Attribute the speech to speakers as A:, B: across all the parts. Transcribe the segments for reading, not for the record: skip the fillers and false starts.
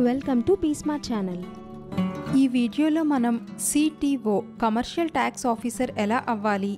A: Welcome to be smart channel. ఈ వీడియోలో మనం సిటిఓ కమర్షియల్ ట్యాక్స్ ఆఫీసర్ ఎలా అవ్వాలి,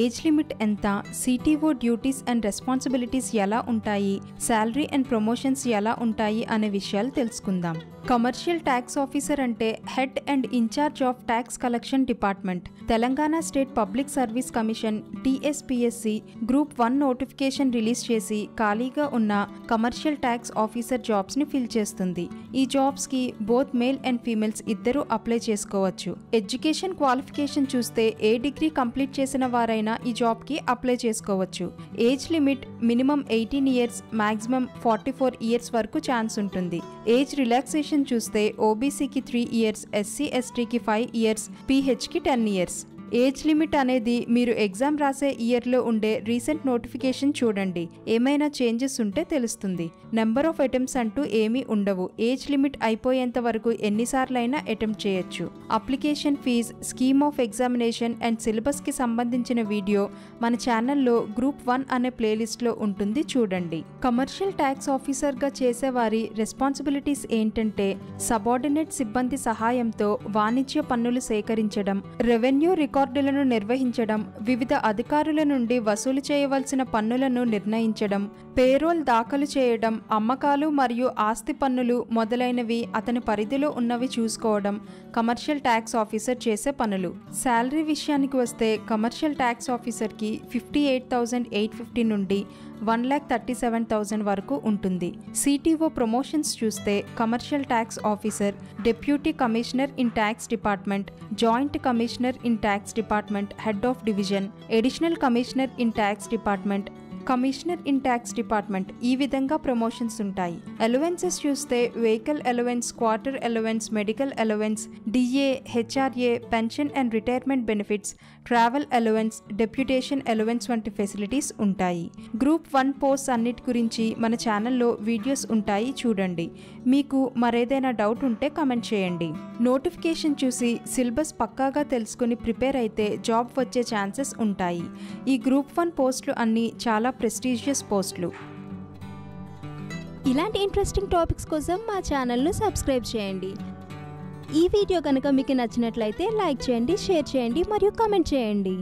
A: ఏజ్ లిమిట్ ఎంత, సిటిఓ డ్యూటీస్ అండ్ రెస్పాన్సిబిలిటీస్ ఎలా ఉంటాయి, శాలరీ అండ్ ప్రమోషన్స్ ఎలా ఉంటాయి అనే విషయాలు తెలుసుకుందాం. కమర్షియల్ ట్యాక్స్ ఆఫీసర్ అంటే head and in-charge of tax collection department. Telangana state public service commission TSPSC group 1 notification release చేసి ఖాళీగా ఉన్న కమర్షియల్ ట్యాక్స్ ఆఫీసర్ జాబ్స్ ని ఫిల్ చేస్తుంది. ఈ జాబ్స్ కి బోత్ మేల్ అండ్ ఫీమేల్స్ ఇద్దరు అప్లై చేసుకోవచ్చు. ఎడ్యుకేషన్ క్వాలిఫికేషన్ చూస్తే ఏ డిగ్రీ కంప్లీట్ చేసిన వారైనా ఈ జాబ్ కి అప్లై చేసుకోవచ్చు. Age limit minimum 18 years, maximum 44 years వరకు ఛాన్స్ ఉంటుంది. ఏజ్ రిలాక్సేషన్ చూస్తే ఓబీసీకి 3 ఇయర్స్, ఎస్సీ ఎస్టీకి 5 ఇయర్స్, పీహెచ్కి 10 ఇయర్స్. ఏజ్ లిమిట్ అనేది మీరు ఎగ్జామ్ రాసే ఇయర్లో ఉండే రీసెంట్ నోటిఫికేషన్ చూడండి, ఏమైనా చేంజెస్ ఉంటే తెలుస్తుంది. నెంబర్ ఆఫ్ అటెంప్ట్స్ అంటూ ఏమీ ఉండవు. ఏజ్ లిమిట్ అయిపోయేంత వరకు ఎన్నిసార్లైనా అటెంప్ట్ చేయొచ్చు. Application fee, scheme of examination and సిలబస్కి సంబంధించిన వీడియో మన ఛానల్లో గ్రూప్ 1 అనే ప్లేలిస్ట్లో ఉంటుంది, చూడండి. కమర్షియల్ ట్యాక్స్ ఆఫీసర్గా చేసేవారి రెస్పాన్సిబిలిటీస్ ఏంటంటే సబార్డినేట్ సిబ్బంది సహాయంతో వాణిజ్య పన్నులు సేకరించడం, రెవెన్యూ రికార్డులను నిర్వహించడం, వివిధ అధికారుల నుండి వసూలు చేయవలసిన పన్నులను నిర్ణయించడం, పేరోల్ దాఖలు చేయడం, అమ్మకాలు మరియు ఆస్తి పన్నులు మొదలైనవి అతని పరిధిలో ఉన్నవి చూసుకోవడం కమర్షియల్ ట్యాక్స్ ఆఫీసర్ చేసే పనులు. శాలరీ విషయానికి వస్తే కమర్షియల్ ట్యాక్స్ ఆఫీసర్కి 58,850 నుండి 1,37,000 వరకు ఉంటుంది. సిటిఓ ప్రమోషన్స్ చూస్తే commercial tax officer, deputy commissioner in tax department, joint commissioner in tax department, head of division, additional commissioner in tax department, commissioner in tax department, ఈ విధంగా ప్రమోషన్స్ ఉంటాయి. అలవెన్సెస్ చూస్తే vehicle allowance, quarter allowance, medical allowance, DA, HRA, pension and retirement benefits, travel allowance, deputation allowance వంటి facilities ఉంటాయి. Group 1 post అన్నిటి గురించి మన ఛానల్లో వీడియోస్ ఉంటాయి, చూడండి. మీకు మరేదైనా డౌట్ ఉంటే కమెంట్ చేయండి. నోటిఫికేషన్ చూసి సిలబస్ పక్కాగా తెలుసుకుని ప్రిపేర్ అయితే జాబ్ వచ్చే ఛాన్సెస్ ఉంటాయి. ఈ గ్రూప్ 1 పోస్టులు అన్నీ చాలా ప్రెస్టీజియస్ పోస్టులు.
B: ఇలాంటి ఇంట్రెస్టింగ్ టాపిక్స్ కోసం మా ఛానల్ను సబ్స్క్రైబ్ చేయండి. ఈ వీడియో కనుక మీకు నచ్చినట్లయితే లైక్ చేయండి, షేర్ చేయండి మరియు కామెంట్ చేయండి.